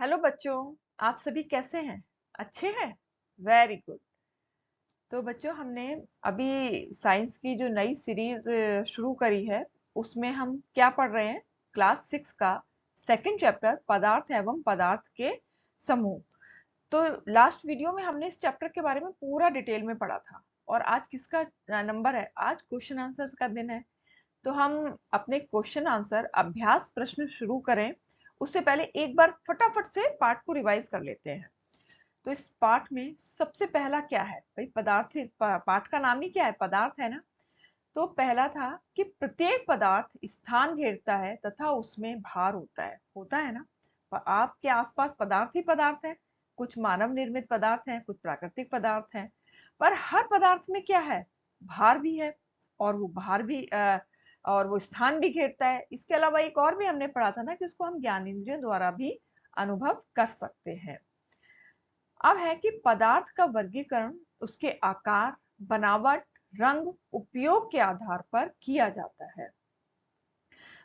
Hello बच्चों, आप सभी कैसे हैं? अच्छे हैं? Very good. तो बच्चों, हमने अभी साइंस की जो नई सीरीज शुरू करी है, उसमें हम क्या पढ़ रहे हैं? क्लास 6 का सेकंड चैप्टर, पदार्थ एवं पदार्थ के समूह। तो लास्ट वीडियो में हमने इस चैप्टर के बारे में पूरा डिटेल में पढ़ा था। और आज किसका नंबर है? आज क्वेश्चन आंसर का दिन है। तो हम अपने क्वेश्चन आंसर अभ्यास प्रश्न शुरू करें उससे पहले एक बार फटाफट से पाठ को रिवाइज कर लेते हैं। तो इस पाठ में सबसे पहला क्या है भाई? पदार्थ। पाठ का नाम ही क्या है? पदार्थ है ना। तो पहला था कि प्रत्येक पदार्थ स्थान घेरता है तथा उसमें भार होता है ना। पर आपके आसपास पदार्थ ही पदार्थ है। कुछ मानव निर्मित पदार्थ हैं, कुछ प्राकृतिक पदार्थ हैं। पर हर पदार्थ में क्या है? भार भी है। और वो भार भी और वो स्थान भी घेरता है। इसके अलावा एक और भी हमने पढ़ा था ना कि उसको हम ज्ञानेंद्रियों द्वारा भी अनुभव कर सकते हैं। अब है कि पदार्थ का वर्गीकरण उसके आकार, बनावट, रंग, उपयोग के आधार पर किया जाता है।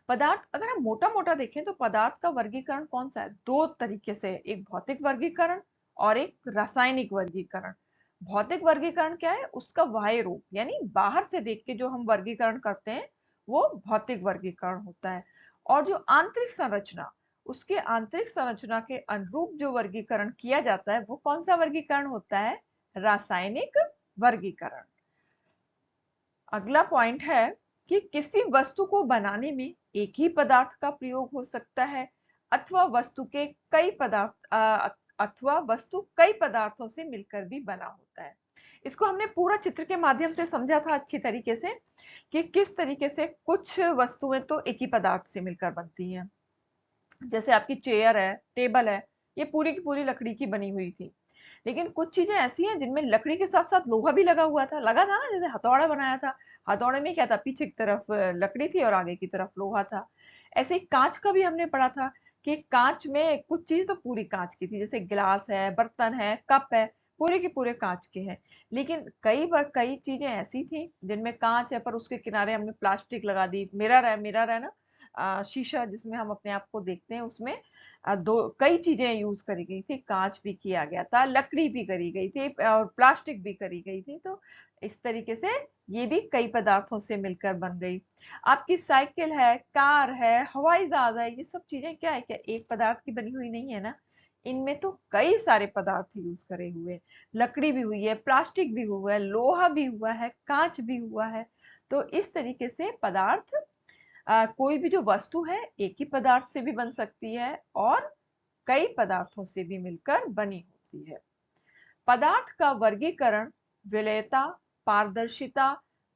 पदार्थ अगर हम मोटा मोटा देखें तो पदार्थ का वर्गीकरण कौन सा है? दो तरीके से, एक भौतिक वर्गीकरण और एक रासायनिक वर्गीकरण। भौतिक वर्गीकरण क्या है? उसका बाह्य रूप, यानी बाहर से देख के जो हम वर्गीकरण करते हैं वो भौतिक वर्गीकरण होता है। और जो आंतरिक संरचना, उसके आंतरिक संरचना के अनुरूप जो वर्गीकरण किया जाता है वो कौन सा वर्गीकरण होता है? रासायनिक वर्गीकरण। अगला पॉइंट है कि किसी वस्तु को बनाने में एक ही पदार्थ का प्रयोग हो सकता है अथवा वस्तु कई पदार्थों से मिलकर भी बना होता है। इसको हमने पूरा चित्र के माध्यम से समझा था अच्छी तरीके से कि किस तरीके से कुछ वस्तुएं तो एक ही पदार्थ से मिलकर बनती हैं। जैसे आपकी चेयर है, टेबल है, ये पूरी की पूरी लकड़ी की बनी हुई थी। लेकिन कुछ चीजें ऐसी हैं जिनमें लकड़ी के साथ साथ लोहा भी लगा था ना। जैसे हथौड़ा बनाया था, हथौड़े में क्या था? पीछे की तरफ लकड़ी थी और आगे की तरफ लोहा था। ऐसे ही कांच का भी हमने पढ़ा था कि कांच में कुछ चीज तो पूरी कांच की थी, जैसे गिलास है, बर्तन है, कप है, पूरे के पूरे कांच के हैं। लेकिन कई बार कई चीजें ऐसी थी जिनमें कांच है पर उसके किनारे हमने प्लास्टिक लगा दी। मिरर है ना, शीशा जिसमें हम अपने आप को देखते हैं, उसमें दो कई चीजें यूज करी गई थी। कांच भी किया गया था, लकड़ी भी करी गई थी और प्लास्टिक भी करी गई थी। तो इस तरीके से ये भी कई पदार्थों से मिलकर बन गई। आपकी साइकिल है, कार है, हवाई जहाज है, ये सब चीजें क्या है? क्या एक पदार्थ की बनी हुई नहीं है ना। इनमें तो कई सारे पदार्थ यूज करे हुए हैं। लकड़ी भी हुई है, प्लास्टिक भी हुआ है, लोहा भी हुआ है, कांच भी हुआ है। तो इस तरीके से पदार्थ, कोई भी जो वस्तु है एक ही पदार्थ से भी बन सकती है और कई पदार्थों से भी मिलकर बनी होती है। पदार्थ का वर्गीकरण विलेयता, पारदर्शिता,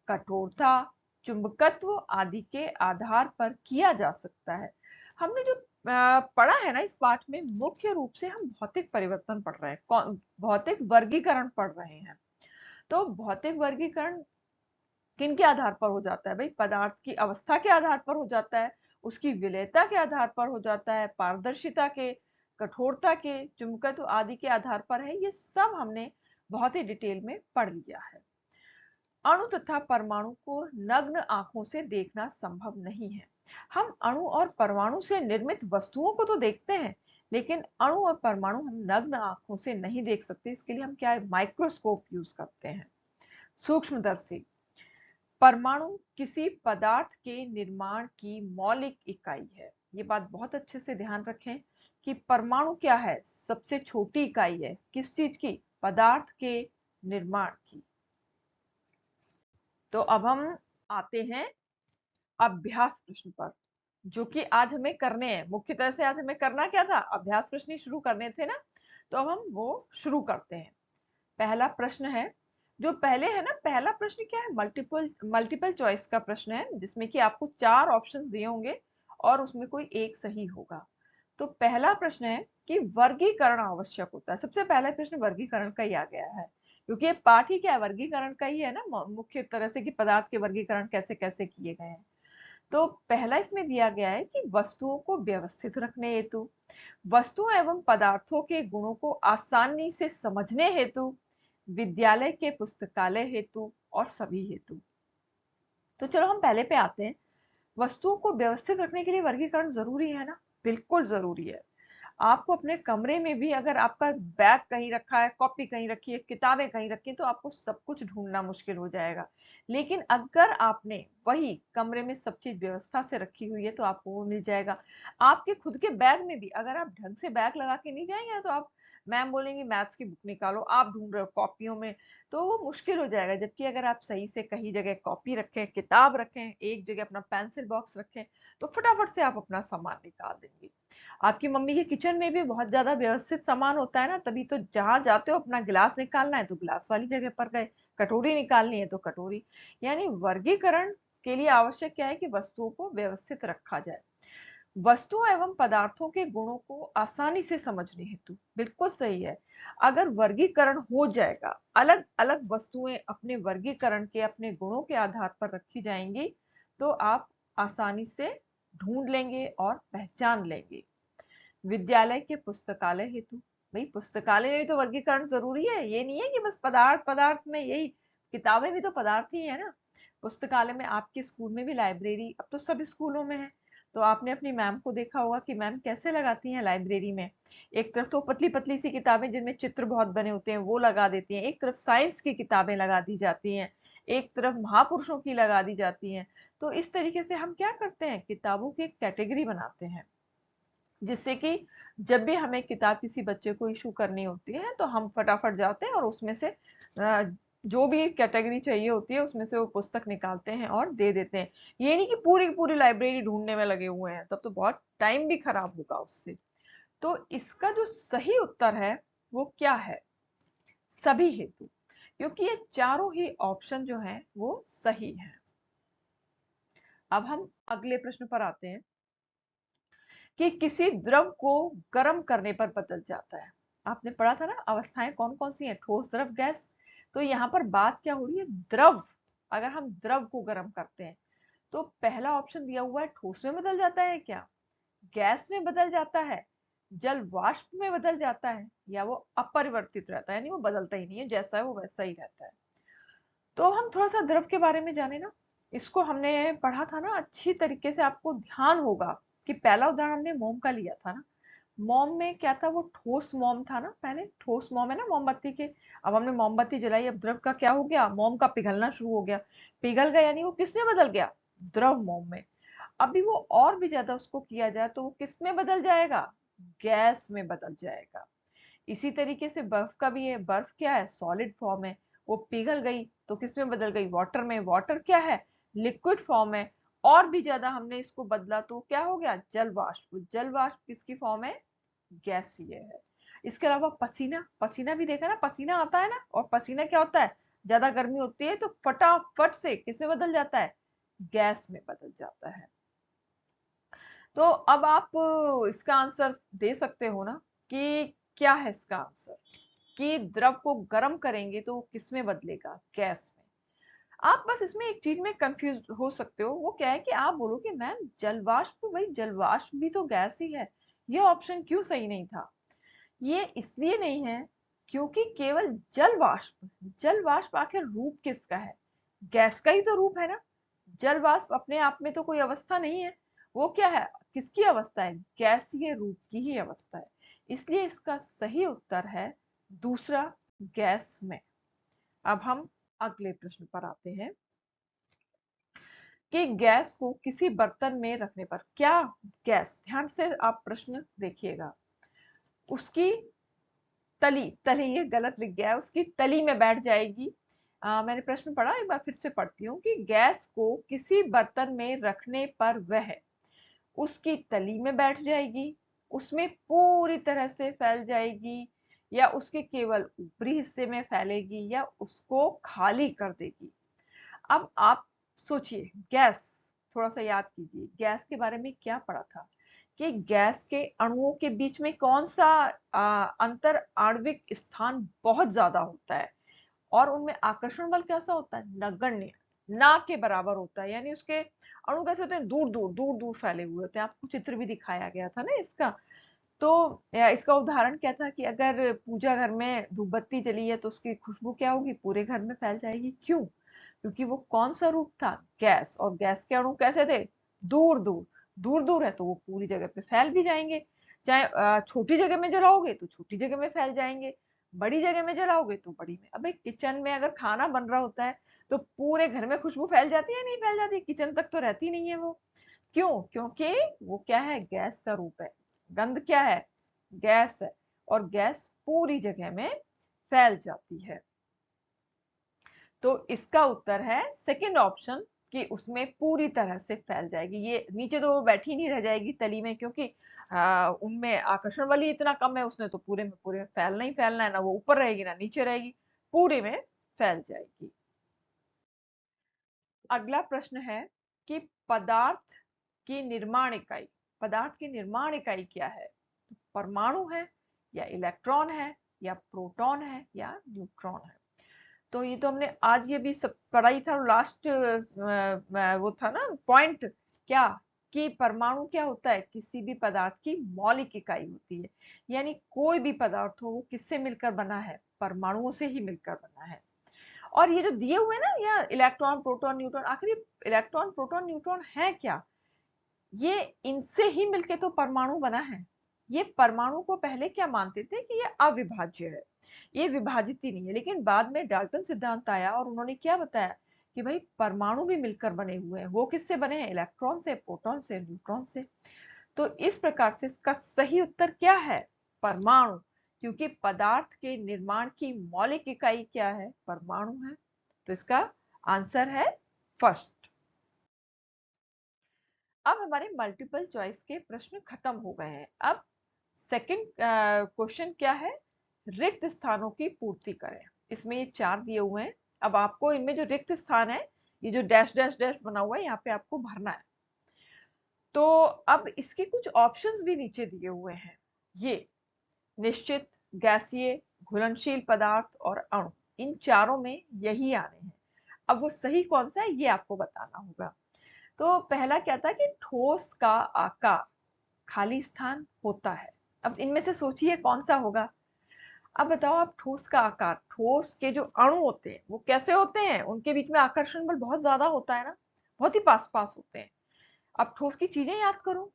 कठोरता, चुंबकत्व आदि के आधार पर किया जा सकता है। हमने जो पढ़ा है ना इस पाठ में, मुख्य रूप से हम भौतिक परिवर्तन पढ़ रहे हैं, भौतिक वर्गीकरण पढ़ रहे हैं। तो भौतिक वर्गीकरण किन के आधार पर हो जाता है भाई? पदार्थ की अवस्था के आधार पर हो जाता है, उसकी विलेयता के आधार पर हो जाता है, पारदर्शिता के, कठोरता के, चुंबकत्व आदि के आधार पर है। ये सब हमने बहुत ही डिटेल में पढ़ लिया है। अणु तथा परमाणु को नग्न आंखों से देखना संभव नहीं है। हम अणु और परमाणु से निर्मित वस्तुओं को तो देखते हैं, लेकिन अणु और परमाणु हम नग्न आंखों से नहीं देख सकते। इसके लिए हम क्या है? माइक्रोस्कोप यूज करते हैं, सूक्ष्मदर्शी। परमाणु किसी पदार्थ के निर्माण की मौलिक इकाई है। ये बात बहुत अच्छे से ध्यान रखें कि परमाणु क्या है? सबसे छोटी इकाई है। किस चीज की? पदार्थ के निर्माण की। तो अब हम आते हैं अभ्यास प्रश्न पर, जो कि आज हमें करने हैं। मुख्य तरह से आज हमें करना क्या था? अभ्यास प्रश्न ही शुरू करने थे ना। तो अब हम वो शुरू करते हैं। पहला प्रश्न है, जो पहले है ना, पहला प्रश्न क्या है? मल्टीपल मल्टीपल चॉइस का प्रश्न है, जिसमें कि आपको 4 ऑप्शंस दिए होंगे और उसमें कोई एक सही होगा। तो पहला प्रश्न है कि वर्गीकरण आवश्यक होता है। सबसे पहला प्रश्न वर्गीकरण का ही आ गया है, क्योंकि ये पाठ ही क्या है? वर्गीकरण का ही है ना, मुख्य तरह से कि पदार्थ के वर्गीकरण कैसे कैसे किए गए हैं। तो पहला इसमें दिया गया है कि वस्तुओं को व्यवस्थित रखने हेतु, वस्तुओं एवं पदार्थों के गुणों को आसानी से समझने हेतु, विद्यालय के पुस्तकालय हेतु और सभी हेतु। तो चलो हम पहले पे आते हैं। वस्तुओं को व्यवस्थित रखने के लिए वर्गीकरण जरूरी है ना? बिल्कुल जरूरी है। आपको अपने कमरे में भी अगर आपका बैग कहीं रखा है, कॉपी कहीं रखी है, किताबें कहीं रखी हैं, तो आपको सब कुछ ढूंढना मुश्किल हो जाएगा। लेकिन अगर आपने वही कमरे में सब चीज व्यवस्था से रखी हुई है तो आपको वो मिल जाएगा। आपके खुद के बैग में भी अगर आप ढंग से बैग लगा के नहीं जाएंगे तो आप, मैम बोलेंगी मैथ्स की बुक निकालो, आप ढूंढ रहे हो कॉपियों में, तो वो मुश्किल हो जाएगा। जबकि अगर आप सही से कहीं जगह कॉपी रखें, किताब रखें, एक जगह अपना पेंसिल बॉक्स रखें, तो फटाफट से आप अपना सामान निकाल देंगे। आपकी मम्मी के किचन में भी बहुत ज्यादा व्यवस्थित सामान होता है ना, तभी तो जहां जाते हो अपना गिलास निकालना है तो गिलास वाली जगह पर गए, कटोरी निकालनी है तो कटोरी। यानी वर्गीकरण के लिए आवश्यक क्या है कि वस्तुओं को व्यवस्थित रखा जाए। वस्तुओं एवं पदार्थों के गुणों को आसानी से समझने हेतु बिल्कुल सही है, अगर वर्गीकरण हो जाएगा, अलग अलग वस्तुएं अपने वर्गीकरण के अपने गुणों के आधार पर रखी जाएंगी, तो आप आसानी से ढूंढ लेंगे और पहचान लेंगे। विद्यालय के पुस्तकालय हेतु, भाई पुस्तकालय में भी तो वर्गीकरण जरूरी है, ये नहीं है कि बस पदार्थ पदार्थ में यही, किताबें भी तो पदार्थ ही है ना। पुस्तकालय में आपके स्कूल में भी लाइब्रेरी अब तो सभी स्कूलों में है, तो आपने अपनी मैम को देखा होगा कि मैम कैसे लगाती हैं लाइब्रेरी में। एक तरफ तो पतली पतली सी किताबें जिनमें चित्र बहुत बने होते हैं वो लगा देती हैं, एक तरफ साइंस की किताबें लगा दी जाती हैं, एक तरफ महापुरुषों की लगा दी जाती हैं। तो इस तरीके से हम क्या करते हैं, किताबों की एक कैटेगरी बनाते हैं, जिससे कि जब भी हमें किताब किसी बच्चे को इशू करनी होती है तो हम फटाफट जाते हैं और उसमें से जो भी कैटेगरी चाहिए होती है उसमें से वो पुस्तक निकालते हैं और दे देते हैं। ये नहीं कि पूरी पूरी लाइब्रेरी ढूंढने में लगे हुए हैं, तब तो बहुत टाइम भी खराब होगा उससे। तो इसका जो सही उत्तर है वो क्या है, सभी हेतु, क्योंकि ये चारों ही ऑप्शन जो है वो सही है। अब हम अगले प्रश्न पर आते हैं कि किसी द्रव को गर्म करने पर बदल जाता है। आपने पढ़ा था ना अवस्थाएं कौन कौन सी हैं, ठोस द्रव गैस। तो यहाँ पर बात क्या हो रही है, द्रव। अगर हम द्रव को गर्म करते हैं तो पहला ऑप्शन दिया हुआ है ठोस में बदल जाता है क्या, गैस में बदल जाता है, जल वाष्प में बदल जाता है, या वो अपरिवर्तित रहता है, यानी वो बदलता ही नहीं है, जैसा है वो वैसा ही रहता है। तो हम थोड़ा सा द्रव के बारे में जाने ना, इसको हमने पढ़ा था ना अच्छी तरीके से, आपको ध्यान होगा कि पहला उदाहरण हमने मोम का लिया था ना। मोम में क्या था, वो ठोस मोम था ना, पहले ठोस मोम है ना मोमबत्ती के। अब हमने मोमबत्ती जलाई, अब द्रव का क्या हो गया, मोम का पिघलना शुरू हो गया, पिघल गया, यानी वो किस में बदल गया, द्रव मोम में। अभी वो और भी ज्यादा उसको किया जाए तो वो किस में बदल जाएगा, गैस में बदल जाएगा। इसी तरीके से बर्फ का भी है, बर्फ क्या है, सॉलिड फॉर्म है, वो पिघल गई तो किस में बदल गई, वाटर में। वाटर क्या है, लिक्विड फॉर्म है। और भी ज्यादा हमने इसको बदला तो क्या हो गया, जल वाष्प। जल वाष्प किसकी फॉर्म है, गैसीय है। इसके अलावा पसीना, पसीना भी देखा ना, पसीना आता है ना, और पसीना क्या होता है, ज्यादा गर्मी होती है तो फटाफट से किसमें बदल जाता है, गैस में बदल जाता है। तो अब आप इसका आंसर दे सकते हो ना कि क्या है इसका आंसर, कि द्रव को गर्म करेंगे तो वो किस में बदलेगा, गैस में। आप बस इसमें एक चीज में कंफ्यूज हो सकते हो, वो क्या है कि आप बोलो कि मैम जलवाष्प, भाई जलवाष्प भी तो गैस ही है, ये ऑप्शन क्यों सही नहीं था। ये इसलिए नहीं है क्योंकि केवल जल वाष्प, जल वाष्प आखिर रूप किसका है, गैस का ही तो रूप है ना। जल वाष्प अपने आप में तो कोई अवस्था नहीं है, वो क्या है, किसकी अवस्था है, गैसीय रूप की ही अवस्था है। इसलिए इसका सही उत्तर है दूसरा, गैस में। अब हम अगले प्रश्न पर आते हैं कि गैस को किसी बर्तन में रखने पर क्या, गैस, ध्यान से आप प्रश्न देखिएगा, उसकी तली, तली ये गलत लिख गया है, उसकी तली में बैठ जाएगी। मैंने प्रश्न पढ़ा, एक बार फिर से पढ़ती हूँ कि गैस को किसी बर्तन में रखने पर वह उसकी तली में बैठ जाएगी, उसमें पूरी तरह से फैल जाएगी, या उसके केवल ऊपरी हिस्से में फैलेगी, या उसको खाली कर देगी। अब आप सोचिए, गैस, थोड़ा सा याद कीजिए गैस के बारे में क्या पढ़ा था, कि गैस के अणुओं के बीच में कौन सा अंतर आणविक स्थान बहुत ज्यादा होता है, और उनमें आकर्षण बल कैसा होता है, नगण्य, ना के बराबर होता है। यानी उसके अणु कैसे होते हैं, दूर दूर दूर दूर फैले हुए होते हैं। आपको चित्र भी दिखाया गया था ना इसका। तो इसका उदाहरण क्या था कि अगर पूजा घर में धूपबत्ती जली है तो उसकी खुशबू क्या होगी, पूरे घर में फैल जाएगी। क्यों, क्योंकि वो कौन सा रूप था, गैस, और गैस के अणु कैसे थे, दूर दूर, दूर दूर है तो वो पूरी जगह पे फैल भी जाएंगे। चाहे छोटी जगह में जलाओगे तो छोटी जगह में फैल जाएंगे, बड़ी जगह में जलाओगे तो बड़ी में। अबे किचन में अगर खाना बन रहा होता है तो पूरे घर में खुशबू फैल जाती है, नहीं फैल जाती? किचन तक तो रहती नहीं है वो। क्यों? क्योंकि वो क्या है, गैस का रूप है। गंध क्या है? गैस है। और गैस पूरी जगह में फैल जाती है। तो इसका उत्तर है सेकंड ऑप्शन, कि उसमें पूरी तरह से फैल जाएगी। ये नीचे तो वो बैठी नहीं रह जाएगी तली में, क्योंकि उनमें आकर्षण बल ही इतना कम है, उसने तो पूरे में पूरे फैलना ही फैलना है, ना वो ऊपर रहेगी ना नीचे रहेगी, पूरे में फैल जाएगी। अगला प्रश्न है कि पदार्थ की निर्माण इकाई, पदार्थ की निर्माण इकाई क्या है? परमाणु है, या इलेक्ट्रॉन है, या प्रोटॉन है, या न्यूट्रॉन है? तो ये तो हमने आज ये भी सब पढ़ा ही था। लास्ट वो था ना पॉइंट, क्या कि परमाणु क्या होता है? किसी भी पदार्थ की मौलिक इकाई होती है। यानी कोई भी पदार्थ हो वो किससे मिलकर बना है? परमाणुओं से ही मिलकर बना है। और ये जो दिए हुए ना, या इलेक्ट्रॉन प्रोटॉन न्यूट्रॉन, आखिर ये इलेक्ट्रॉन प्रोटॉन न्यूट्रॉन है क्या? ये इनसे ही मिलके तो परमाणु बना है। ये परमाणु को पहले क्या मानते थे कि ये अविभाज्य है, ये विभाजित ही नहीं है। लेकिन बाद में डाल्टन सिद्धांत आया और उन्होंने क्या बताया कि भाई परमाणु भी मिलकर बने हुए हैं। वो किससे बने हैं? इलेक्ट्रॉन से, प्रोटॉन से, न्यूट्रॉन से। तो इस प्रकार से इसका सही उत्तर क्या है? परमाणु। क्योंकि पदार्थ के निर्माण की मौलिक इकाई क्या है? परमाणु है। तो इसका आंसर है फर्स्ट। अब हमारे मल्टीपल चॉइस के प्रश्न खत्म हो गए हैं। अब सेकंड क्वेश्चन क्या है? रिक्त स्थानों की पूर्ति करें। इसमें ये 4 दिए हुए हैं। अब आपको इनमें जो रिक्त स्थान है, ये जो डैश डैश डैश बना हुआ है, यहाँ पे आपको भरना है। तो अब इसके कुछ ऑप्शंस भी नीचे दिए हुए हैं। ये निश्चित, गैसीय, घुलनशील पदार्थ और अणु, इन चारों में यही आने हैं। अब वो सही कौन सा है ये आपको बताना होगा। तो पहला क्या था कि ठोस का आकार, खाली स्थान होता है। अब इनमें से सोचिए कौन सा होगा। अब बताओ आप, ठोस का आकार, ठोस के जो अणु होते हैं वो कैसे होते हैं? उनके बीच में आकर्षण बल बहुत ज्यादा होता है ना, बहुत ही पास पास होते हैं। अब ठोस की चीजें याद करो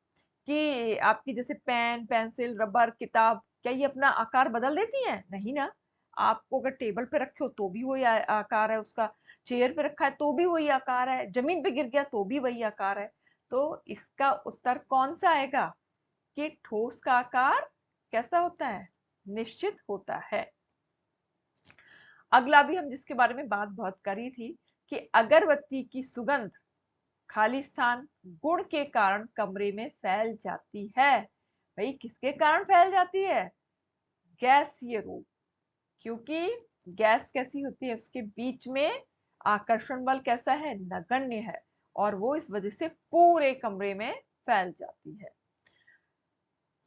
कि आपकी जैसे पेन, पेंसिल, रबर, किताब, क्या ये अपना आकार बदल देती हैं? नहीं ना। आपको अगर टेबल पे रखे हो तो भी वही आकार है उसका, चेयर पे रखा है तो भी वही आकार है, जमीन पे गिर गया तो भी वही आकार है। तो इसका उत्तर कौन सा आएगा कि ठोस का आकार कैसा होता है? निश्चित होता है। अगला भी हम जिसके बारे में बात बहुत करी थी कि अगरबत्ती की सुगंध खाली स्थान गुण के कारण कमरे में फैल जाती है। भाई किसके कारण फैल जाती है? गैसीय रूप। क्योंकि गैस कैसी होती है? उसके बीच में आकर्षण बल कैसा है? नगण्य है। और वो इस वजह से पूरे कमरे में फैल जाती है।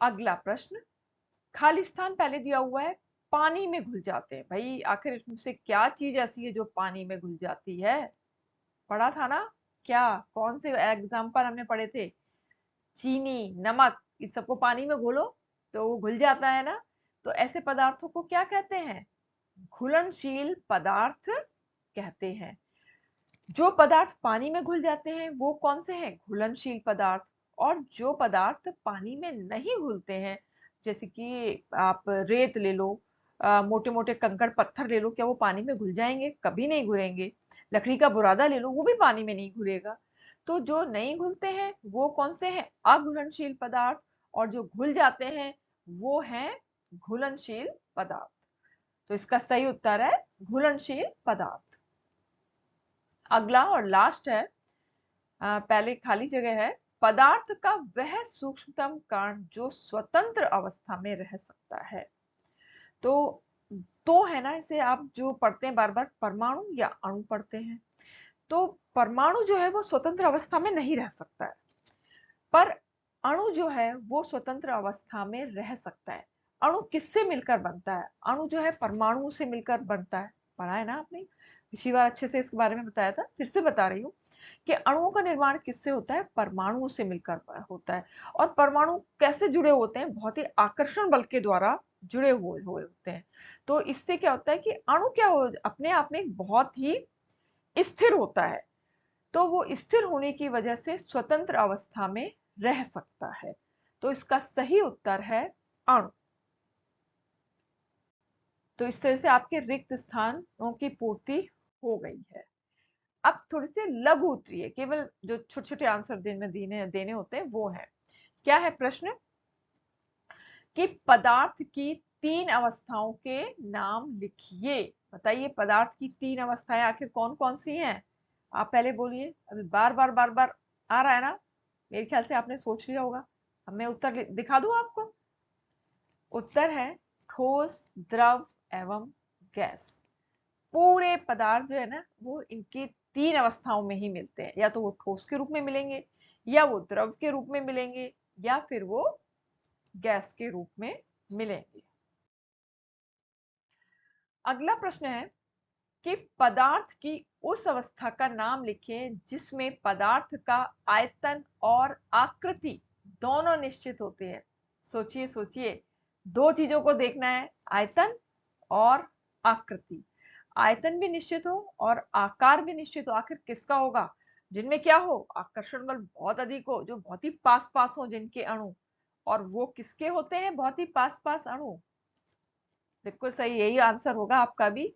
अगला प्रश्न, खाली स्थान पहले दिया हुआ है, पानी में घुल जाते हैं। भाई आखिर इसमें से क्या चीज ऐसी है जो पानी में घुल जाती है? पढ़ा था ना? क्या, कौन से एग्जाम्पल हमने पढ़े थे? चीनी, नमक, इस सबको पानी में घोलो तो वो घुल जाता है ना। तो ऐसे पदार्थों को क्या कहते हैं? घुलनशील पदार्थ कहते हैं। जो पदार्थ पानी में घुल जाते हैं वो कौन से हैं? घुलनशील पदार्थ। और जो पदार्थ पानी में नहीं घुलते हैं, जैसे कि आप रेत ले लो, मोटे मोटे कंकड़ पत्थर ले लो, क्या वो पानी में घुल जाएंगे? कभी नहीं घुलेंगे। लकड़ी का बुरादा ले लो, वो भी पानी में नहीं घुलेगा। तो जो नहीं घुलते हैं वो कौन से हैं? अघुलनशील पदार्थ। और जो घुल जाते हैं वो हैं घुलनशील पदार्थ। तो इसका सही उत्तर है घुलनशील पदार्थ। अगला और लास्ट है, पहले खाली जगह है, पदार्थ का वह सूक्ष्मतम कण जो स्वतंत्र अवस्था में रह सकता है। तो है ना, इसे आप जो पढ़ते हैं बार बार, परमाणु या अणु पढ़ते हैं। तो परमाणु जो है वो स्वतंत्र अवस्था में नहीं रह सकता है, पर अणु जो है वो स्वतंत्र अवस्था में रह सकता है। अणु किससे मिलकर बनता है? अणु जो है परमाणु से मिलकर बनता है। पढ़ा है ना आपने, पिछली बार अच्छे से इसके बारे में बताया था, फिर से बता रही हूँ कि अणुओं का निर्माण किससे होता है? परमाणुओं से मिलकर होता है। और परमाणु कैसे जुड़े होते हैं? बहुत ही आकर्षण बल के द्वारा जुड़े हुए होते हैं। तो इससे क्या होता है कि अणु क्या अपने आप में एक बहुत ही स्थिर होता है। तो वो स्थिर होने की वजह से स्वतंत्र अवस्था में रह सकता है। तो इसका सही उत्तर है अणु। तो इस तरह से आपके रिक्त स्थानों की पूर्ति हो गई है। अब थोड़े से लघु उत्तरीय, केवल जो छोटे छोटे आंसर देने देने होते हैं वो है। क्या है प्रश्न कि पदार्थ की 3 अवस्थाओं के नाम लिखिए। बताइए पदार्थ की 3 अवस्थाएं आखिर कौन कौन सी हैं? आप पहले बोलिए। अभी बार बार आ रहा है ना? मेरे ख्याल से आपने सोच लिया होगा। अब मैं उत्तर दिखा दूं आपको। उत्तर है ठोस, द्रव एवं गैस। पूरे पदार्थ जो है ना वो इनकी 3 अवस्थाओं में ही मिलते हैं। या तो वो ठोस के रूप में मिलेंगे, या वो द्रव के रूप में मिलेंगे, या फिर वो गैस के रूप में मिलेंगे। अगला प्रश्न है कि पदार्थ की उस अवस्था का नाम लिखें जिसमें पदार्थ का आयतन और आकृति दोनों निश्चित होते हैं। सोचिए सोचिए, 2 चीजों को देखना है, आयतन और आकृति। आयतन भी निश्चित हो और आकार भी निश्चित हो। आखिर किसका होगा? जिनमें क्या हो, आकर्षण बल बहुत अधिक हो, जो बहुत ही पास पास हो जिनके अणु। और वो किसके होते हैं बहुत ही पास पास अणु? बिल्कुल सही, यही आंसर होगा आपका भी।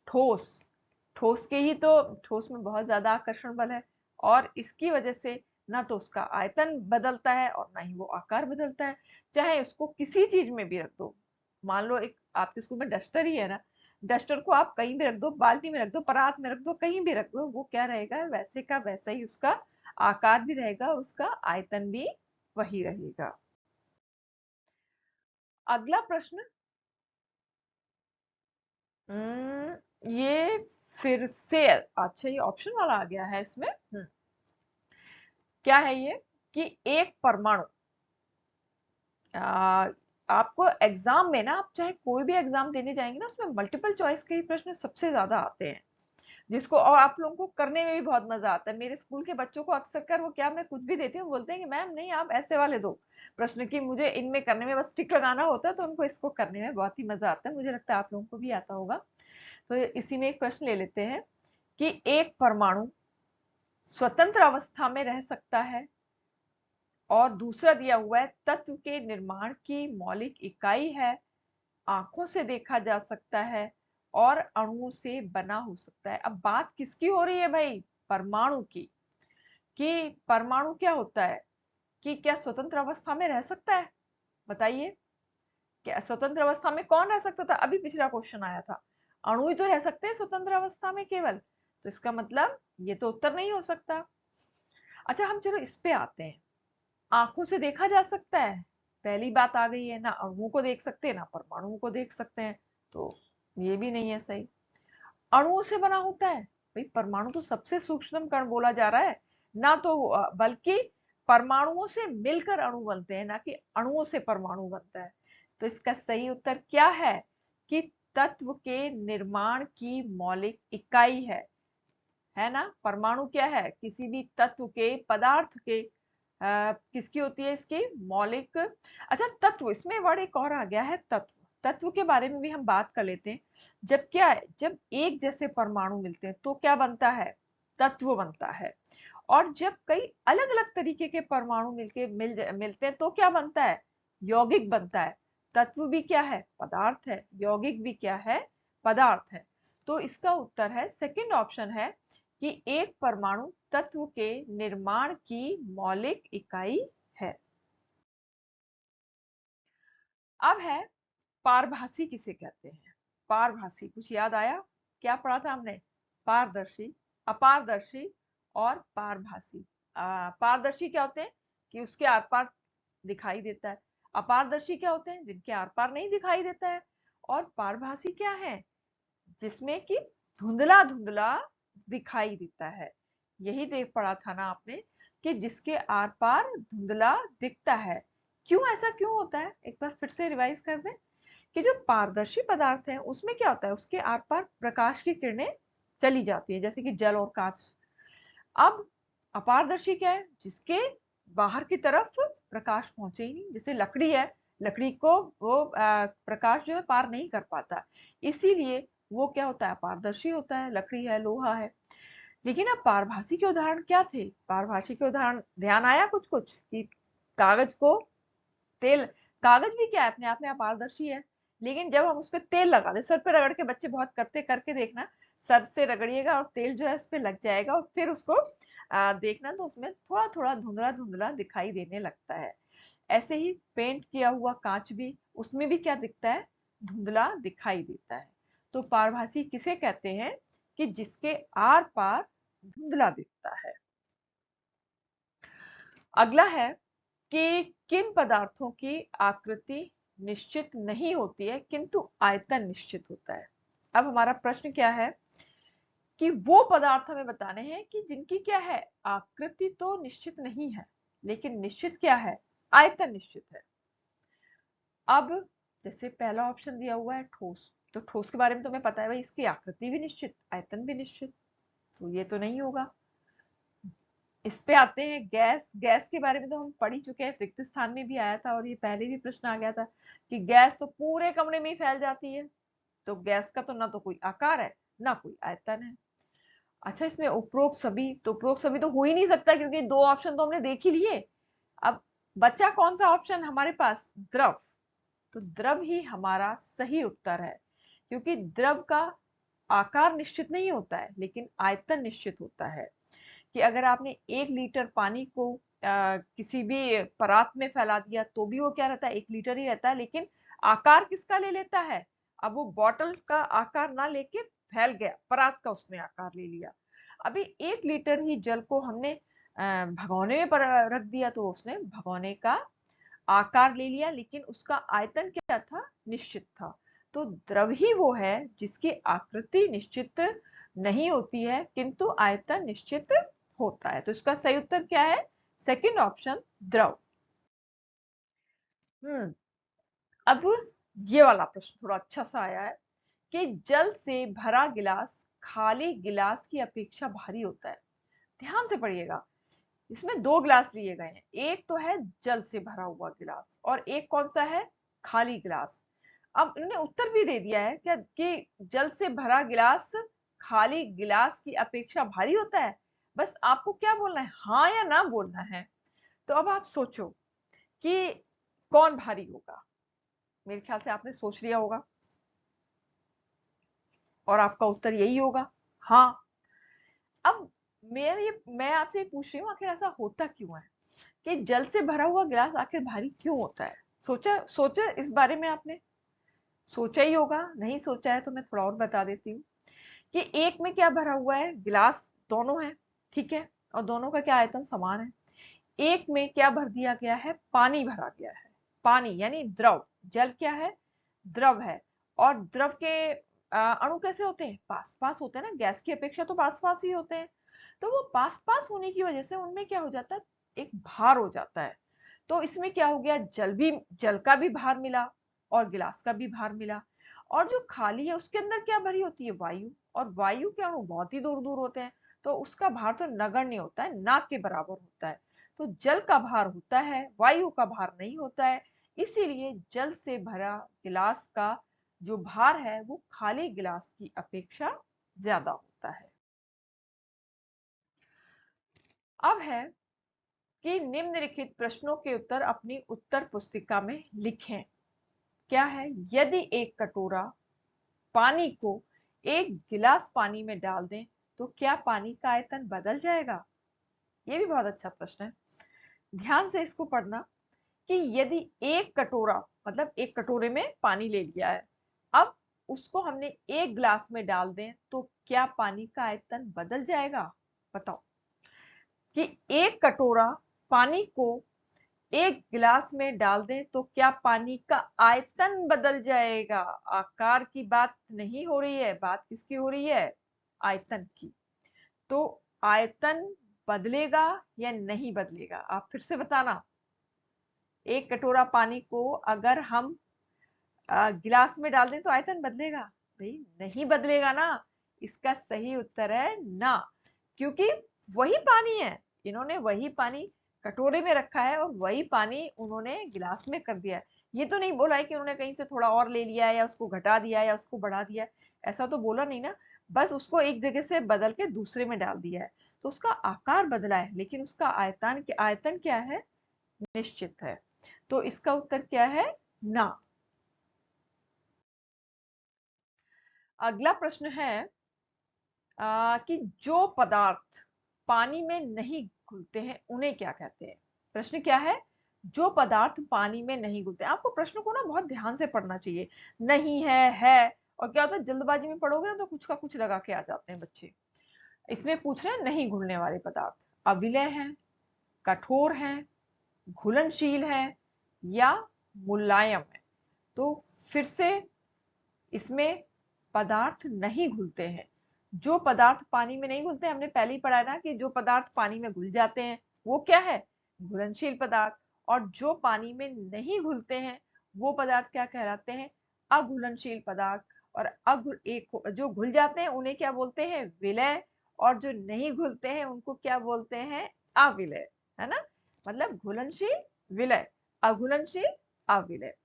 ठोस। ठोस के ही तो, ठोस में बहुत ज्यादा आकर्षण बल है, और इसकी वजह से ना तो उसका आयतन बदलता है और ना ही वो आकार बदलता है। चाहे उसको किसी चीज में भी रख दो। मान लो एक आपके स्कूल में डस्टर ही है ना, डस्टर को आप कहीं भी रख दो, बाल्टी में रख दो, परात में रख दो, कहीं भी रख दो, वो क्या रहेगा, वैसे का वैसा ही उसका आकार भी रहेगा, उसका आयतन भी वही रहेगा। अगला प्रश्न, ये फिर से अच्छा ये ऑप्शन वाला आ गया है इसमें। क्या है ये कि एक परमाणु, आ, आपको एग्जाम में ना, आप चाहे कोई भी एग्जाम देने जाएंगे ना, उसमें मल्टीपल चॉइस के ही प्रश्न सबसे ज्यादा आते हैं, जिसको और आप लोगों को करने में भी बहुत मजा आता है। मेरे स्कूल के बच्चों को अक्सर कर, वो क्या, मैं कुछ भी देती हूँ, बोलते हैं कि मैम नहीं आप ऐसे वाले दो प्रश्न की, मुझे इनमें करने में बस टिक लगाना होता है, तो उनको इसको करने में बहुत ही मजा आता है। मुझे लगता है आप लोगों को भी आता होगा। तो इसी में एक प्रश्न ले लेते हैं कि एक परमाणु स्वतंत्र अवस्था में रह सकता है, और दूसरा दिया हुआ है तत्व के निर्माण की मौलिक इकाई है, आंखों से देखा जा सकता है, और अणुओं से बना हो सकता है। अब बात किसकी हो रही है भाई? परमाणु की। कि परमाणु क्या होता है, कि क्या स्वतंत्र अवस्था में रह सकता है? बताइए, क्या स्वतंत्र अवस्था में कौन रह सकता था? अभी पिछला क्वेश्चन आया था, अणु ही तो रह सकते हैं स्वतंत्र अवस्था में केवल। तो इसका मतलब ये तो उत्तर नहीं हो सकता। अच्छा हम चलो इस पे आते हैं, आंखों से देखा जा सकता है, पहली बात आ गई है, ना अणुओं को देख सकते हैं ना परमाणुओं को देख सकते हैं, तो ये भी नहीं है सही। अणुओं से बना होता है, भाई परमाणु तो सबसे सूक्ष्म कण बोला जा रहा है ना, तो बल्कि परमाणुओं से मिलकर अणु बनते हैं, ना कि अणुओं से परमाणु बनता है। तो इसका सही उत्तर क्या है कि तत्व के निर्माण की मौलिक इकाई है ना। परमाणु क्या है, किसी भी तत्व के, पदार्थ के किसकी होती है, इसकी मौलिक। अच्छा तत्व, इसमें वर्ड एक और आ गया है तत्व। तत्व के बारे में भी हम बात कर लेते हैं। जब क्या है, जब एक जैसे परमाणु मिलते हैं तो क्या बनता है, तत्व बनता है। और जब कई अलग अलग तरीके के परमाणु मिलते हैं तो क्या बनता है, यौगिक बनता है। तत्व भी क्या है, पदार्थ है, यौगिक भी क्या है, पदार्थ है। तो इसका उत्तर है सेकंड ऑप्शन है कि एक परमाणु तत्व के निर्माण की मौलिक इकाई है। अब है पारभासी किसे कहते हैं? पारभासी कुछ याद आया? क्या पढ़ा था हमने? पारदर्शी, अपारदर्शी और पारभासी। पारदर्शी क्या होते हैं कि उसके आर पार दिखाई देता है। अपारदर्शी क्या होते हैं, जिनके आर पार नहीं दिखाई देता है। और पारभासी क्या है, जिसमें कि धुंधला धुंधला दिखाई देता है। यही देख पढ़ा था ना आपने, कि जिसके आर पार धुंधला दिखता है। क्यों, ऐसा क्यों होता है, एक बार फिर से रिवाइज कर दें। कि जो पारदर्शी पदार्थ है उसमें क्या होता है, उसके आर पार प्रकाश की किरणें चली जाती है, जैसे कि जल और कांच। अब अपारदर्शी क्या है, जिसके बाहर की तरफ प्रकाश पहुंचे ही नहीं, जैसे लकड़ी है, लकड़ी को वो प्रकाश जो है पार नहीं कर पाता, इसीलिए वो क्या होता है, अपारदर्शी होता है। लकड़ी है, लोहा है। लेकिन अब पारभासी के उदाहरण क्या थे? पारभासी के उदाहरण ध्यान आया कुछ कुछ कि कागज को तेल, कागज भी क्या है अपने आप में अपारदर्शी है, लेकिन जब हम उस पे तेल लगा दें, सर पे रगड़ के, बच्चे बहुत करते, करके देखना, सर से रगड़िएगा और तेल जो है उस पे लग जाएगा और फिर उसको देखना तो उसमें थोड़ा थोड़ा धुंधला धुंधला दिखाई देने लगता है। ऐसे ही पेंट किया हुआ कांच भी, उसमें भी क्या दिखता है, धुंधला दिखाई देता है। तो पारभासी किसे कहते हैं, कि जिसके आर पार धुंधला दिखता है। अगला है कि किन पदार्थों की आकृति निश्चित नहीं होती है किंतु आयतन निश्चित होता है। अब हमारा प्रश्न क्या है कि वो पदार्थ हमें बताने हैं कि जिनकी क्या है, आकृति तो निश्चित नहीं है लेकिन निश्चित क्या है, आयतन निश्चित है। अब जैसे पहला ऑप्शन दिया हुआ है ठोस, तो ठोस के बारे में तो हमें पता है भाई, इसकी आकृति भी निश्चित, आयतन भी निश्चित, तो ये तो नहीं होगा। इस पे आते हैं गैस। गैस के बारे में तो हम पढ़ ही चुके हैं, रिक्त स्थान में भी आया था और ये पहले भी प्रश्न आ गया था कि गैस तो पूरे कमरे में ही फैल जाती है, तो गैस का तो ना तो कोई आकार है ना कोई आयतन है। अच्छा, इसमें उपरोक्त सभी, तो उपरोक्त सभी तो हो ही नहीं सकता क्योंकि दो ऑप्शन तो हमने देख ही लिए। अब बचा कौन सा ऑप्शन हमारे पास, द्रव। तो द्रव ही हमारा सही उत्तर है, क्योंकि द्रव का आकार निश्चित नहीं होता है लेकिन आयतन निश्चित होता है। कि अगर आपने 1 लीटर पानी को किसी भी परात में फैला दिया तो भी वो क्या रहता है, 1 लीटर ही रहता है, लेकिन आकार किसका ले लेता है, अब वो बॉटल का आकार ना लेके फैल गया, परात का उसने आकार ले लिया। अभी 1 लीटर ही जल को हमने भगोने में रख दिया तो उसने भगोने का आकार ले लिया, लेकिन उसका आयतन क्या था, निश्चित था। तो द्रव ही वो है जिसकी आकृति निश्चित नहीं होती है किंतु आयतन निश्चित होता है। तो इसका सही उत्तर क्या है, सेकंड ऑप्शन, द्रव। हम्म अब ये वाला प्रश्न थोड़ा अच्छा सा आया है कि जल से भरा गिलास खाली गिलास की अपेक्षा भारी होता है। ध्यान से पढ़िएगा, इसमें दो गिलास लिए गए हैं, एक तो है जल से भरा हुआ गिलास और एक कौन सा है, खाली गिलास। अब इन्होंने उत्तर भी दे दिया है क्या कि जल से भरा गिलास खाली गिलास की अपेक्षा भारी होता है। बस आपको क्या बोलना है, हाँ या ना बोलना है। तो अब आप सोचो कि कौन भारी होगा। मेरे ख्याल से आपने सोच लिया होगा और आपका उत्तर यही होगा, हाँ। अब मैं आपसे ये पूछ रही हूँ, आखिर ऐसा होता क्यों है कि जल से भरा हुआ गिलास आखिर भारी क्यों होता है। सोचा सोचा इस बारे में आपने, सोचा ही होगा, नहीं सोचा है तो मैं थोड़ा और बता देती हूँ कि एक में क्या भरा हुआ है, गिलास दोनों है, ठीक है, और दोनों का क्या आयतन समान है। एक में क्या भर दिया गया है, पानी भरा गया है, पानी यानी द्रव, जल क्या है, द्रव है। और द्रव के अणु कैसे होते हैं, पास पास होते हैं ना, गैस की अपेक्षा तो पास पास ही होते हैं। तो वो पास पास होने की वजह से उनमें क्या हो जाता है, एक भार हो जाता है। तो इसमें क्या हो गया, जल का भी भार मिला और गिलास का भी भार मिला। और जो खाली है उसके अंदर क्या भरी होती है, वायु, और वायु के अणु बहुत ही दूर दूर होते हैं, तो उसका भार तो नगण्य होता है, ना के बराबर होता है। तो जल का भार होता है, वायु का भार नहीं होता है। इसीलिए जल से भरा गिलास का जो भार है वो खाली गिलास की अपेक्षा ज्यादा होता है। अब है कि निम्नलिखित प्रश्नों के उत्तर अपनी उत्तर पुस्तिका में लिखें। क्या है, यदि एक कटोरा पानी को एक गिलास पानी में डाल दें तो क्या पानी का आयतन बदल जाएगा। ये भी बहुत अच्छा प्रश्न है, ध्यान से इसको पढ़ना। कि यदि एक कटोरा, मतलब एक कटोरे में पानी ले लिया है, अब उसको हमने एक गिलास में डाल दें तो क्या पानी का आयतन बदल जाएगा। बताओ कि एक कटोरा पानी को एक गिलास में डाल दें तो क्या पानी का आयतन बदल जाएगा। आकार की बात नहीं हो रही है, बात किसकी हो रही है, आयतन की। तो आयतन बदलेगा या नहीं बदलेगा, आप फिर से बताना। एक कटोरा पानी को अगर हम गिलास में डाल दें तो आयतन बदलेगा, भाई नहीं बदलेगा ना। इसका सही उत्तर है ना, क्योंकि वही पानी है, इन्होंने वही पानी कटोरे में रखा है और वही पानी उन्होंने गिलास में कर दिया है। ये तो नहीं बोला है कि उन्होंने कहीं से थोड़ा और ले लिया है या उसको घटा दिया है या उसको बढ़ा दिया है, ऐसा तो बोला नहीं ना। बस उसको एक जगह से बदल के दूसरे में डाल दिया है, तो उसका आकार बदला है लेकिन उसका आयतन क्या है, निश्चित है। तो इसका उत्तर क्या है? ना। अगला प्रश्न है कि जो पदार्थ पानी में नहीं घुलते हैं उन्हें क्या कहते हैं? प्रश्न क्या है? जो पदार्थ पानी में नहीं घुलते। आपको प्रश्न को ना बहुत ध्यान से पढ़ना चाहिए। नहीं है। और क्या होता है, जल्दबाजी में पढ़ोगे ना तो कुछ का कुछ लगा के आ जाते हैं बच्चे। इसमें पूछ रहे हैं नहीं घुलने वाले पदार्थ अविलय हैं, कठोर हैं, घुलनशील है या मुलायम है। तो फिर से इसमें पदार्थ नहीं घुलते हैं। जो पदार्थ पानी में नहीं घुलते, हमने पहले ही पढ़ा है ना कि जो पदार्थ पानी में घुल जाते हैं वो क्या है? घुलनशील पदार्थ। और जो पानी में नहीं घुलते हैं वो पदार्थ क्या कहलाते हैं? अघुलनशील पदार्थ। और एक जो घुल जाते हैं उन्हें क्या बोलते हैं? विलय। और जो नहीं घुलते हैं उनको क्या बोलते हैं? अविलय। है ना? मतलब घुलनशील, विलय, अघुलनशील, अविलय।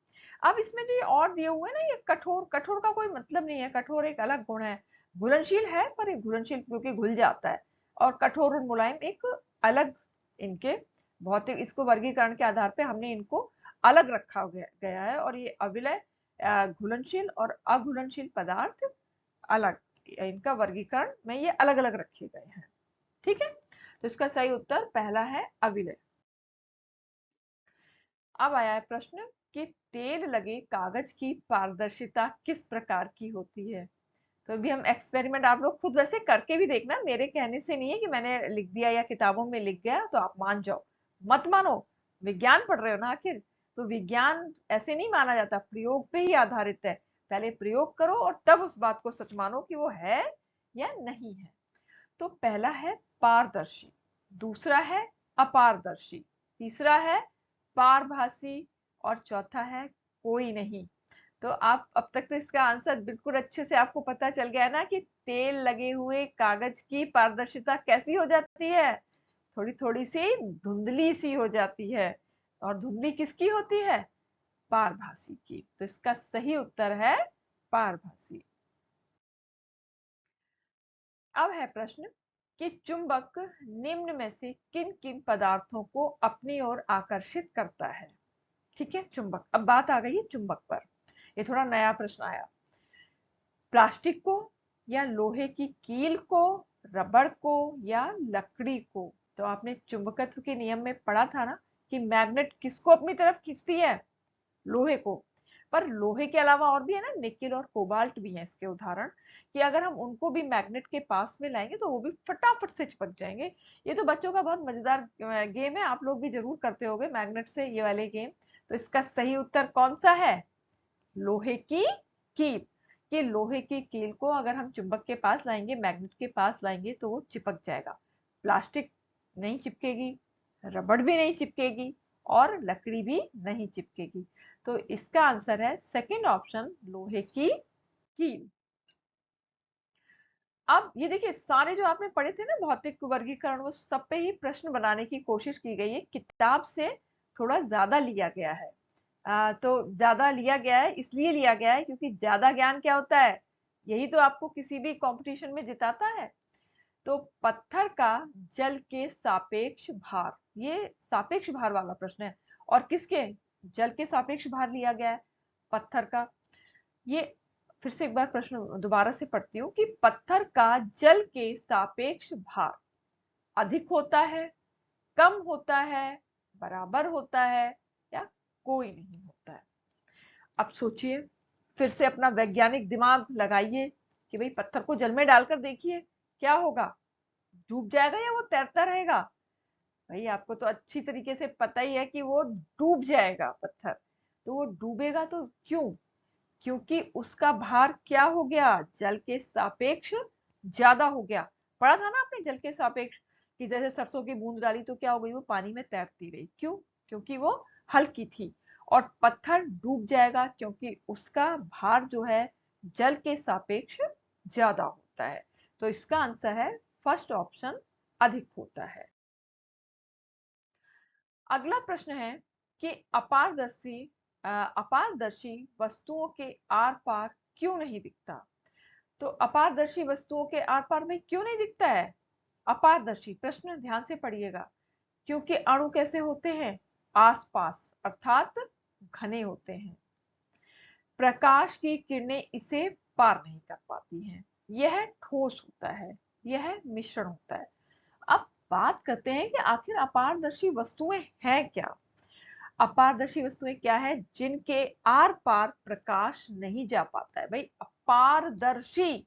अब इसमें जो ये और दिए हुए हैं ना, ये कठोर, कठोर का कोई मतलब नहीं है। कठोर एक अलग गुण है। घुलनशील है पर ये घुलनशील क्योंकि घुल जाता है। और कठोर और मुलायम एक अलग इनके भौतिक, इसको वर्गीकरण के आधार पे हमने इनको अलग रखा गया है। और ये अविलय, घुलनशील और अघुलनशील पदार्थ अलग, इनका वर्गीकरण में ये अलग अलग रखे गए हैं। ठीक है, तो इसका सही उत्तर पहला है अविलय। अब आया है प्रश्न कि तेल लगे कागज की पारदर्शिता किस प्रकार की होती है? तो अभी हम एक्सपेरिमेंट, आप लोग खुद वैसे करके भी देखना, मेरे कहने से नहीं है कि मैंने लिख दिया या किताबों में लिख गया तो आप मान जाओ। मत मानो, विज्ञान पढ़ रहे हो ना आखिर। तो विज्ञान ऐसे नहीं माना जाता, प्रयोग पे ही आधारित है। पहले प्रयोग करो और तब उस बात को सच मानो कि वो है या नहीं है। तो पहला है पारदर्शी, दूसरा है अपारदर्शी, तीसरा है पारभासी और चौथा है कोई नहीं। तो आप अब तक तो इसका आंसर बिल्कुल अच्छे से आपको पता चल गया है ना कि तेल लगे हुए कागज की पारदर्शिता कैसी हो जाती है? थोड़ी थोड़ी सी धुंधली सी हो जाती है। और धुंधली किसकी होती है? पारभासी की। तो इसका सही उत्तर है पारभासी। अब है प्रश्न कि चुंबक निम्न में से किन किन पदार्थों को अपनी ओर आकर्षित करता है? ठीक है, चुंबक। अब बात आ गई है चुंबक पर। ये थोड़ा नया प्रश्न आया। प्लास्टिक को या लोहे की कील को, रबड़ को या लकड़ी को? तो आपने चुंबकत्व के नियम में पढ़ा था ना कि मैग्नेट किसको अपनी तरफ खींचती है? लोहे को। पर लोहे के अलावा और भी है ना, निकेल और कोबाल्ट भी है इसके उदाहरण, कि अगर हम उनको भी मैग्नेट के पास में लाएंगे तो वो भी फटाफट से चिपक जाएंगे। ये तो बच्चों का बहुत मजेदार गेम है, आप लोग भी जरूर करते होंगे मैग्नेट से ये वाले गेम। तो इसका सही उत्तर कौन सा है? लोहे की कील। कि लोहे की कील को अगर हम चुंबक के पास लाएंगे, मैग्नेट के पास लाएंगे तो वो चिपक जाएगा। प्लास्टिक नहीं चिपकेगी, रबड़ भी नहीं चिपकेगी और लकड़ी भी नहीं चिपकेगी। तो इसका आंसर है सेकंड ऑप्शन, लोहे की कील। अब ये देखिए, सारे जो आपने पढ़े थे ना भौतिक वर्गीकरण, वो सब पे ही प्रश्न बनाने की कोशिश की गई है। किताब से थोड़ा ज्यादा लिया गया है। तो ज्यादा लिया गया है, इसलिए लिया गया है क्योंकि ज्यादा ज्ञान क्या होता है, यही तो आपको किसी भी कंपटीशन में जिताता है। तो पत्थर का जल के सापेक्ष भार, ये सापेक्ष भार वाला प्रश्न है। और किसके? जल के सापेक्ष भार लिया गया है, पत्थर का। ये फिर से एक बार प्रश्न दोबारा से पढ़ती हूँ कि पत्थर का जल के सापेक्ष भार अधिक होता है, कम होता है, बराबर होता है या कोई नहीं होता है? अब सोचिए, फिर से अपना वैज्ञानिक दिमाग लगाइए कि भाई पत्थर को जल में डालकर देखिए क्या होगा, डूब जाएगा या वो तैरता रहेगा? भाई आपको तो अच्छी तरीके से पता ही है कि वो डूब जाएगा पत्थर। तो वो डूबेगा तो क्यों? क्योंकि उसका भार क्या हो गया? जल के सापेक्ष ज्यादा हो गया। पढ़ा था ना आपने जल के सापेक्ष, कि जैसे सरसों की बूंद डाली तो क्या हो गई? वो पानी में तैरती रही। क्यों? क्योंकि वो हल्की थी। और पत्थर डूब जाएगा क्योंकि उसका भार जो है जल के सापेक्ष ज्यादा होता है। तो इसका आंसर है फर्स्ट ऑप्शन, अधिक होता है। अगला प्रश्न है कि अपारदर्शी वस्तुओं के आर पार क्यों नहीं दिखता? तो अपारदर्शी वस्तुओं के आर पार में क्यों नहीं दिखता है? अपारदर्शी, प्रश्न ध्यान से पढ़िएगा। क्योंकि अणु कैसे होते हैं? आसपास अर्थात घने होते हैं। प्रकाश की किरणें इसे पार नहीं कर पाती हैं। यह ठोस होता है, यह मिश्रण होता है। अब बात करते हैं कि आखिर अपारदर्शी वस्तुएं हैं क्या। अपारदर्शी वस्तुएं क्या है? जिनके आर पार प्रकाश नहीं जा पाता है। भाई अपारदर्शी,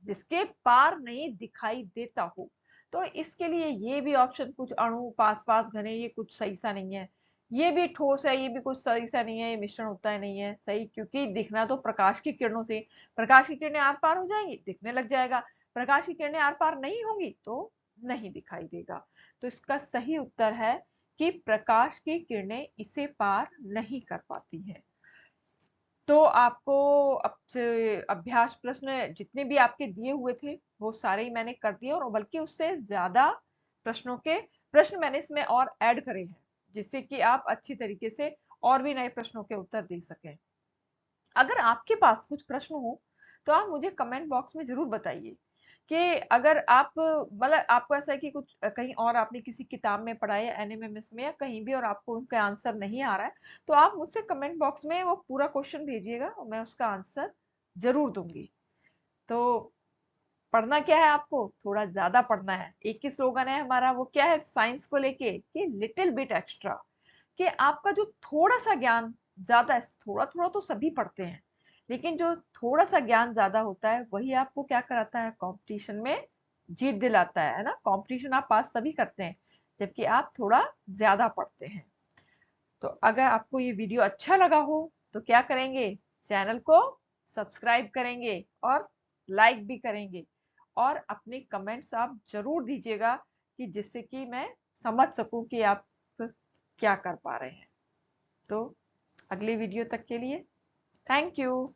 जिसके पार नहीं दिखाई देता हो। तो इसके लिए ये भी ऑप्शन, कुछ अणु पास पास घने, ये कुछ सही सा नहीं है। ये भी ठोस है, ये भी कुछ सही सा नहीं है। ये मिश्रण होता है, नहीं है सही, क्योंकि दिखना तो प्रकाश की किरणों से। प्रकाश की किरणें आर पार हो जाएंगी, दिखने लग जाएगा। प्रकाश की किरणें आर पार नहीं होंगी तो नहीं दिखाई देगा। तो इसका सही उत्तर है कि प्रकाश की किरणें इसे पार नहीं कर पाती हैं। तो आपको अब से अभ्यास प्रश्न जितने भी आपके दिए हुए थे वो सारे ही मैंने कर दिए, और बल्कि उससे ज्यादा प्रश्न मैंने इसमें और ऐड करे हैं, जिससे कि आप अच्छी तरीके से और भी नए प्रश्नों के उत्तर दे सकें। अगर आपके पास कुछ प्रश्न हो तो आप मुझे कमेंट बॉक्स में जरूर बताइए। कि अगर आप मतलब आपको ऐसा है कि कुछ कहीं और आपने किसी किताब में पढ़ा है या एनएमएमएस में या कहीं भी, और आपको उनका आंसर नहीं आ रहा है, तो आप मुझसे कमेंट बॉक्स में वो पूरा क्वेश्चन भेजिएगा और मैं उसका आंसर जरूर दूंगी। तो पढ़ना क्या है, आपको थोड़ा ज्यादा पढ़ना है। एक ही स्लोगन है हमारा, वो क्या है साइंस को लेके, कि लिटिल बिट एक्स्ट्रा। कि आपका जो थोड़ा सा ज्ञान ज्यादा है, थोड़ा थोड़ा तो सभी पढ़ते हैं, लेकिन जो थोड़ा सा ज्ञान ज्यादा होता है वही आपको क्या कराता है, कंपटीशन में जीत दिलाता है ना। कंपटीशन आप पास तभी करते हैं जबकि आप थोड़ा ज्यादा पढ़ते हैं। तो अगर आपको ये वीडियो अच्छा लगा हो तो क्या करेंगे, चैनल को सब्सक्राइब करेंगे और लाइक भी करेंगे, और अपने कमेंट्स आप जरूर दीजिएगा, कि जिससे कि मैं समझ सकूं कि आप क्या कर पा रहे हैं। तो अगले वीडियो तक के लिए थैंक यू।